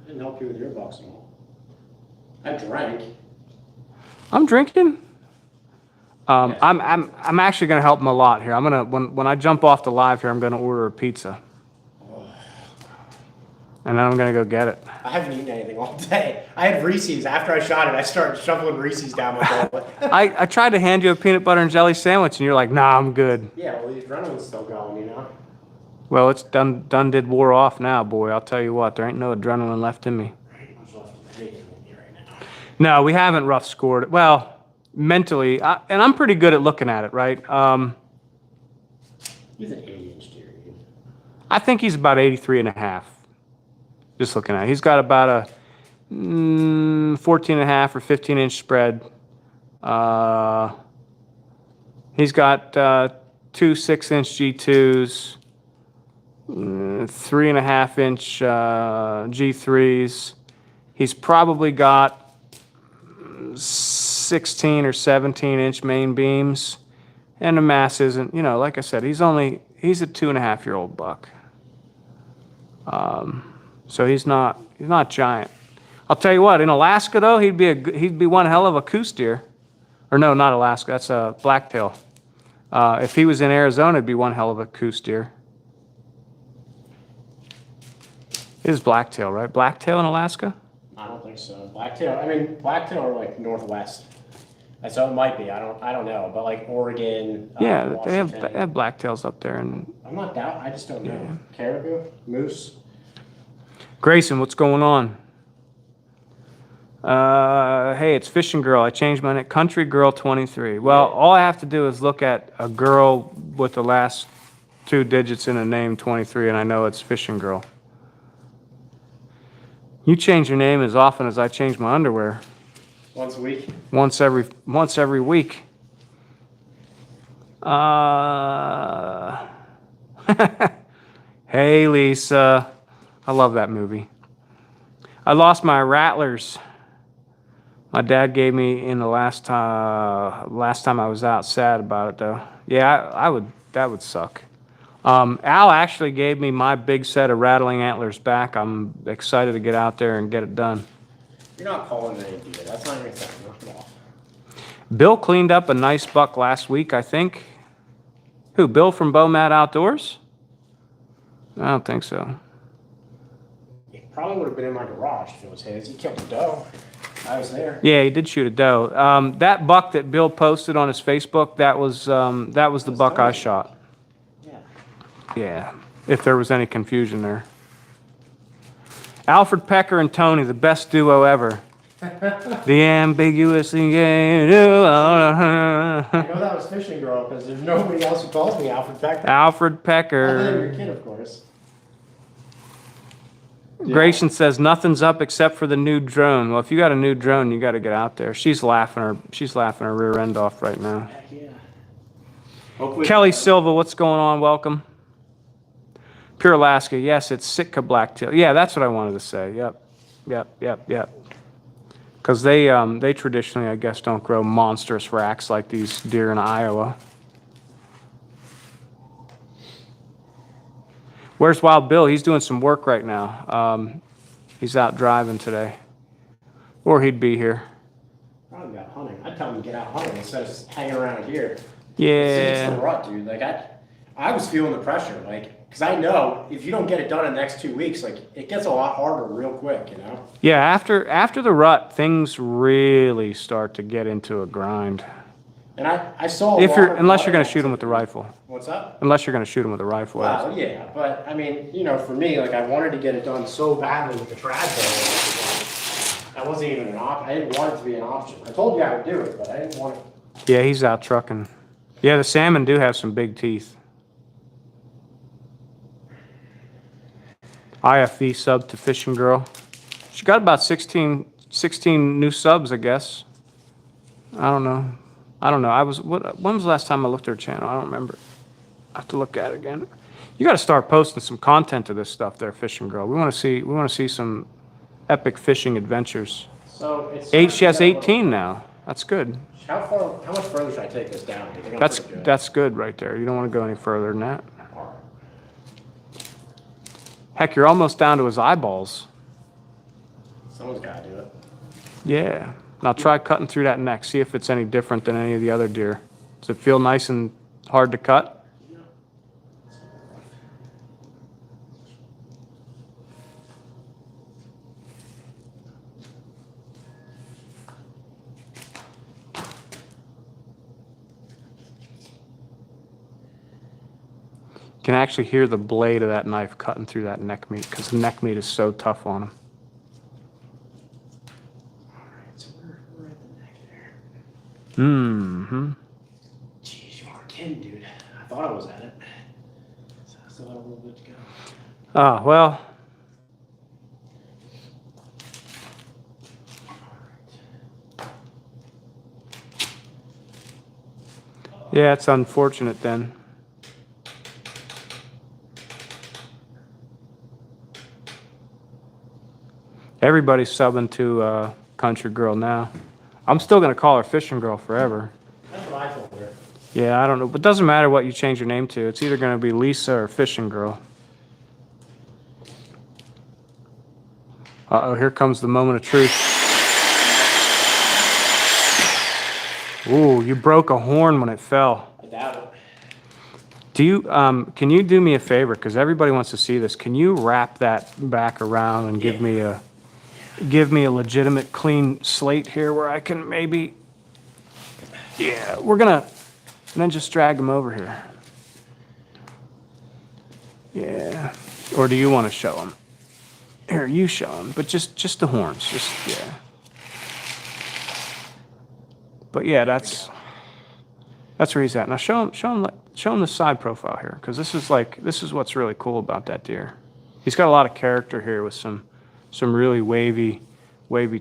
Didn't help you with your boxing. I drank. I'm drinking. I'm actually gonna help him a lot here. I'm gonna when I jump off the live here, I'm gonna order a pizza, and then I'm gonna go get it. I haven't eaten anything all day. I had Reese's. After I shot it, I started shoveling Reese's down my bowl. I tried to hand you a peanut butter and jelly sandwich, and you're like, "Nah, I'm good." Yeah, well, the adrenaline's still going, Well, it's done did wore off now, boy. I'll tell you what, there ain't no adrenaline left in me. No, we haven't rough scored it. Well, mentally, and I'm pretty good at looking at it, right? He's an 80-inch deer, dude. I think he's about 83 and a half. Just looking at it. He's got about a 14 and a half or 15-inch spread. He's got 2 6-inch G2s, 3.5-inch G3s. He's probably got 16 or 17-inch main beams, and the mass isn't, like I said, he's a 2.5-year-old buck. So he's not giant. I'll tell you what, in Alaska though, he'd be one hell of a coos deer. Or no, not Alaska, that's a blacktail. If he was in Arizona, it'd be one hell of a coos deer. It is blacktail, right? Blacktail in Alaska? I don't think so. Blacktail are like northwest. And so it might be. I don't know. But like Oregon, Yeah, they Washington. have blacktails up there. And I'm not doubt. I just don't know. Caribou, moose. Grayson, what's going on? Hey, it's Fishing Girl. I changed my name. Country Girl 23. Well, all I have to do is look at a girl with the last 2 digits in a name, 23, and I know it's Fishing Girl. You change your name as often as I change my underwear. Once a week. Once every week. Hey, Lisa. I love that movie. I lost my rattlers. My dad gave me in the last time I was out. Sad about it though. Yeah, I would. That would suck. Al actually gave me my big set of rattling antlers back. I'm excited to get out there and get it done. You're not calling it any deer. That's not even something. Knock it off. Bill cleaned up a nice buck last week, I think. Who? Bill from Bowmat Outdoors? I don't think so. It probably would have been in my garage if it was his. He killed the doe. I was there. Yeah, he did shoot a doe. That buck that Bill posted on his Facebook, that was the buck I shot. Yeah. Yeah, if there was any confusion there. Alfred Pecker and Tony, the best duo ever. The ambiguously gay duo. I know that was Fishing Girl because there's nobody else who calls me Alfred Pecker. Alfred Other than Pecker. your kid, of course. Grayson says nothing's up except for the new drone. Well, if you got a new drone, you got to get out there. She's laughing her rear end off right now. Heck yeah. Hopefully Kelly Silva, what's going on? Welcome. Pure Alaska. Yes, it's Sitka blacktail. Yeah, that's what I wanted to say. Yep. Because they traditionally, I guess, don't grow monstrous racks like these deer in Iowa. Where's Wild Bill? He's doing some work right now. He's out driving today. Or he'd be here. Probably got hunting. I'd tell him to get out hunting instead of just hanging around here. Yeah. It's the rut, dude. Like I was feeling the pressure, like, because I know if you don't get it done in the next 2 weeks, like, it gets a lot harder real quick, you know? Yeah, after the rut, things really start to get into a grind. And I saw Unless you're going to shoot them with the rifle. What's up? Unless you're going to shoot them with a rifle. Well, yeah, but I mean, you know, for me, like, I wanted to get it done so badly with the trad bow. That wasn't even an option. I didn't want it to be an option. I told you I would do it, but I didn't want it. Yeah, he's out trucking. Yeah, the salmon do have some big teeth. IFV sub to Fishing Girl. She got about 16 new subs, I guess. I don't know. When was the last time I looked at her channel? I don't remember. I have to look at it again. You got to start posting some content to this stuff there, Fishing Girl. We want to see some epic fishing adventures. So it's. She has 18 now. That's good. How much further should I take this down? You think I'm pretty good? That's good right there. You don't want to go any further than that. All right. Heck, you're almost down to his eyeballs. Someone's got to do it. Yeah. Now try cutting through that neck. See if it's any different than any of the other deer. Does it feel nice and hard to cut? You can actually hear the blade of that knife cutting through that neck meat because the neck meat is so tough on them. So we're at the neck there. Mm-hmm. Jeez, you are kidding, dude. I thought I was at it. So I still have a little bit to go. Ah, well. Yeah, it's unfortunate then. Everybody's subbing to Country Girl now. I'm still going to call her Fishing Girl forever. That's what I told her. Yeah, I don't know. But it doesn't matter what you change your name to. It's either going to be Lisa or Fishing Girl. Uh-oh, here comes the moment of truth. Ooh, you broke a horn when it fell. I doubt it. Do you, can you do me a favor? Because everybody wants to see this. Can you wrap that back around and give me a legitimate clean slate here where I can maybe, yeah, we're gonna, and then just drag them over here. Yeah. Or do you want to show them? Here, you show them, but just the horns, just, yeah. But yeah, that's where he's at. Now show him the side profile here, because this is what's really cool about that deer. He's got a lot of character here with some really wavy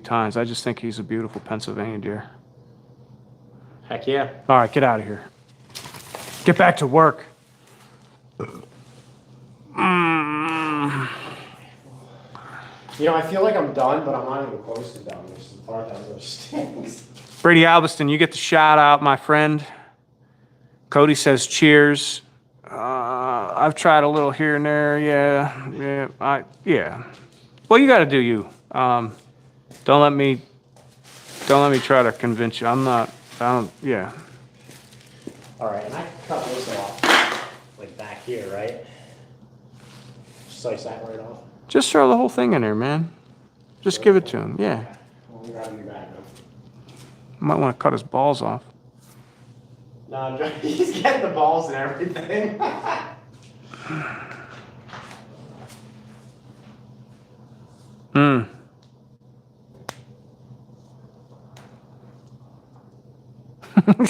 tines. I just think he's a beautiful Pennsylvania deer. Heck yeah. All right, get out of here. Get back to work. You know, I feel like I'm done, but I'm not even close to done, which is the part that really stinks. Brady Alveston, you get the shout out, my friend. Cody says cheers. I've tried a little here and there. Yeah. Well, you got to do you. Don't let me try to convince you. Yeah. All right, and I can cut this off, like back here, right? Just slice that right off. Just throw the whole thing in there, man. Just give it to him. Yeah. Well, we got a new bag now. Might want to cut his balls off. No, he's getting the balls and everything.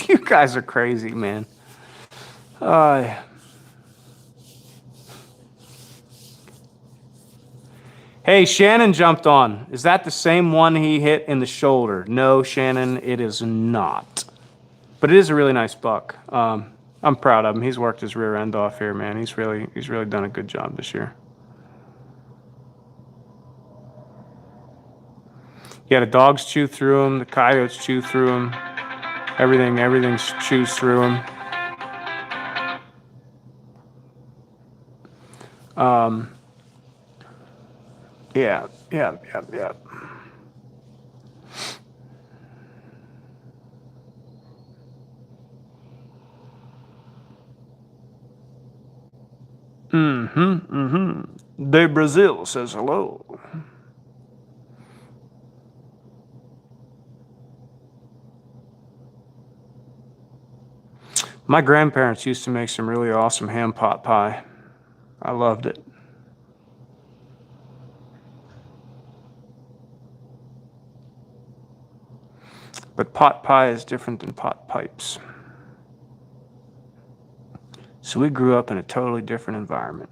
You guys are crazy, man. Hey, Shannon jumped on. Is that the same one he hit in the shoulder? No, Shannon, it is not. But it is a really nice buck. I'm proud of him. He's worked his rear end off here, man. He's really done a good job this year. Yeah, the dogs chew through him. The coyotes chew through him. Everything chews through him. Yeah. De Brazil says hello. My grandparents used to make some really awesome ham pot pie. I loved it. But pot pie is different than pot pipes. So we grew up in a totally different environment.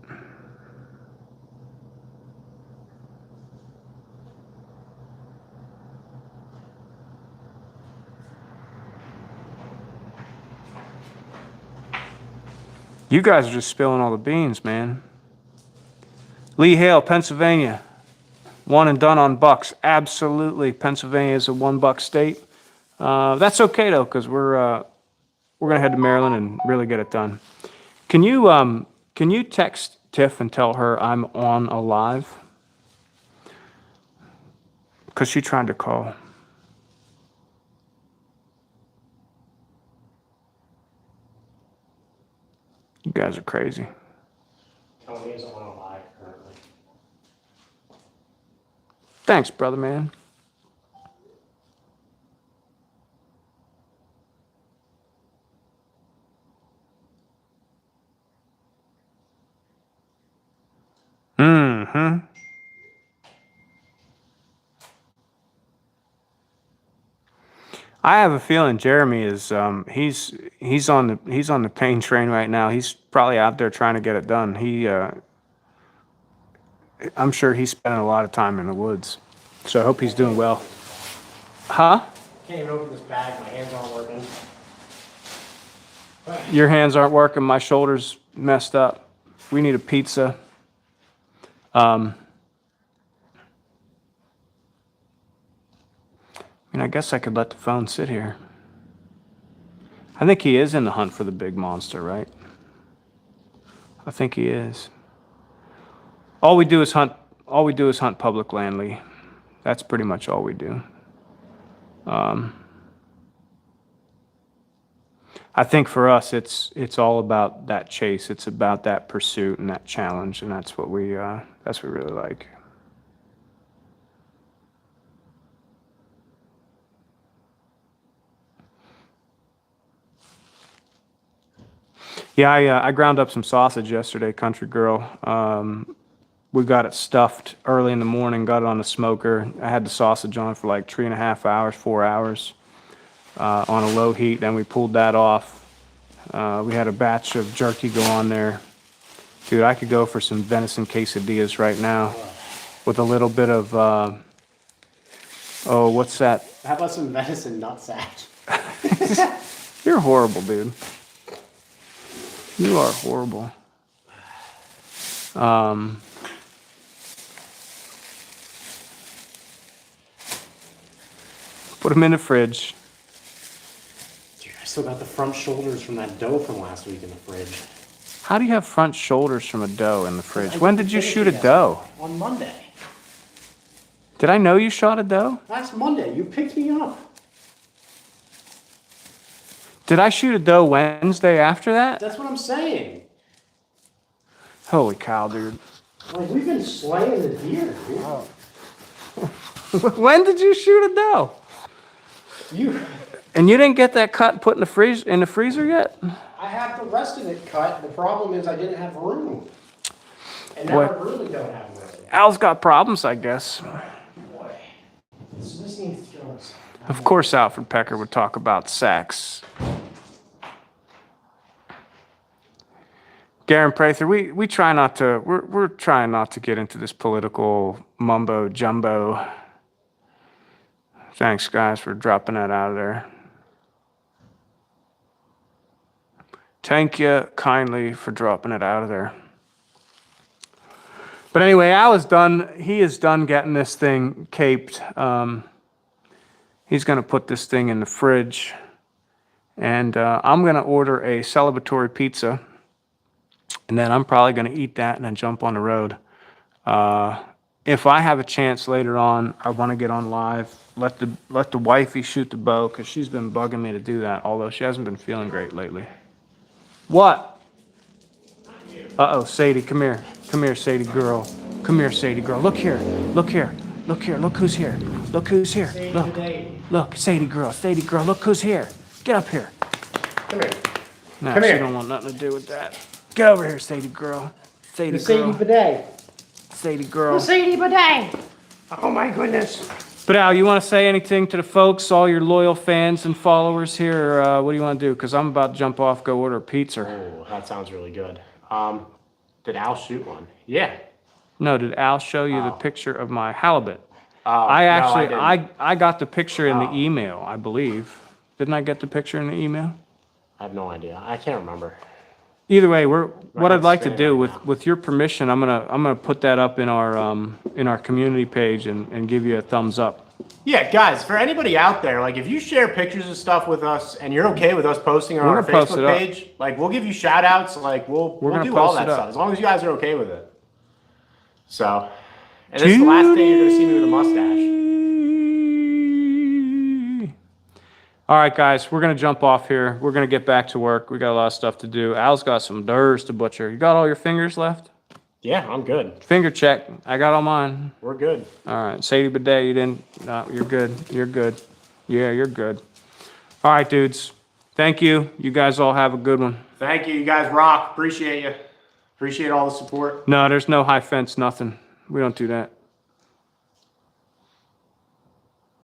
You guys are just spilling all the beans, man. Lee Hale, Pennsylvania. One and done on bucks. Absolutely, Pennsylvania is a one-buck state. That's okay though, because we're gonna head to Maryland and really get it done. Can you text Tiff and tell her I'm on a live? Because she tried to call. You guys are crazy. Tony isn't on a live currently. Thanks, brother, man. I have a feeling Jeremy is he's on the pain train right now. He's probably out there trying to get it done. I'm sure he's spending a lot of time in the woods. So I hope he's doing well. Huh? Can't even open this bag. My hands aren't working. Your hands aren't working. My shoulder's messed up. We need a pizza. I guess I could let the phone sit here. I think he is in the hunt for the big monster, right? I think he is. All we do is hunt public land, Lee. That's pretty much all we do. I think for us, it's all about that chase. It's about that pursuit and that challenge, and that's what we really like. Yeah, I ground up some sausage yesterday, Country Girl. We got it stuffed early in the morning, got it on the smoker. I had the sausage on for like 3.5 hours, 4 hours on a low heat. Then we pulled that off. We had a batch of jerky go on there. Dude, I could go for some venison quesadillas right now with a little bit of, what's that? How about some venison nutsack? You're horrible, dude. You are horrible. Put them in the fridge. Dude, I still got the front shoulders from that dough from last week in the fridge. How do you have front shoulders from a doe in the fridge? When did you shoot a doe? On Monday. Did I know you shot a doe? Last Monday, you picked me up. Did I shoot a doe Wednesday after that? That's what I'm saying. Holy cow, dude. Like, we've been slaying the deer, dude. When did you shoot a doe? You, And you didn't get that cut and put in the freezer yet? I have the rest of it cut. The problem is I didn't have room. And now Boy. I really don't have room. Al's got problems, I guess. Boy. This needs to go. Of course, Alfred Pecker would talk about sex. Garen Prather, we try not to. We're trying not to get into this political mumbo jumbo. Thanks, guys, for dropping that out of there. Thank you kindly for dropping it out of there. But anyway, Al is done. He is done getting this thing caped. He's going to put this thing in the fridge. And I'm going to order a celebratory pizza. And then I'm probably going to eat that and then jump on the road. If I have a chance later on, I want to get on live. Let the wifey shoot the bow because she's been bugging me to do that, although she hasn't been feeling great lately. What? Uh-oh, Sadie, come here. Come here, Sadie girl. Come here, Sadie girl. Look here. Look here. Look here. Look who's here. Look who's here. Look. Look, Sadie girl. Sadie girl. Look who's here. Get up here. Come here. No, Come she here. don't want nothing to do with that. Get over here, Sadie girl. Sadie The Sadie girl. bidet. Sadie girl. Sadie bidet. Oh my goodness. But Al, you want to say anything to the folks, all your loyal fans and followers here? Or, what do you want to do? Because I'm about to jump off, go order a pizza. Oh, that sounds really good. Did Al shoot one? Yeah. No, did Al show you the picture of my halibut? didn't. I got the picture in the email, I believe. Didn't I get the picture in the email? I have no idea. I can't remember. Either way, what I'd like to spinning do right with your permission, I'm gonna put that up in our community page and give you a thumbs up. Yeah, guys, for anybody out there, like if you share pictures of stuff with us and you're okay with us posting on We're our gonna post it Facebook up. page, like we'll give you shout outs, like we'll gonna do all post that it up. stuff as long as you guys are okay with it. So, and this is the last day you're gonna see me with a mustache. All right, guys, we're gonna jump off here. We're gonna get back to work. We got a lot of stuff to do. Al's got some durs to butcher. You got all your fingers left? Yeah, I'm good. Finger check. I got all mine. We're good. All right, Sadie Bidet, you didn't. No, you're good. You're good. Yeah, you're good. All right, dudes. Thank you. You guys all have a good one. Thank you. You guys rock. Appreciate you. Appreciate all the support. No, there's no high fence, nothing. We don't do that.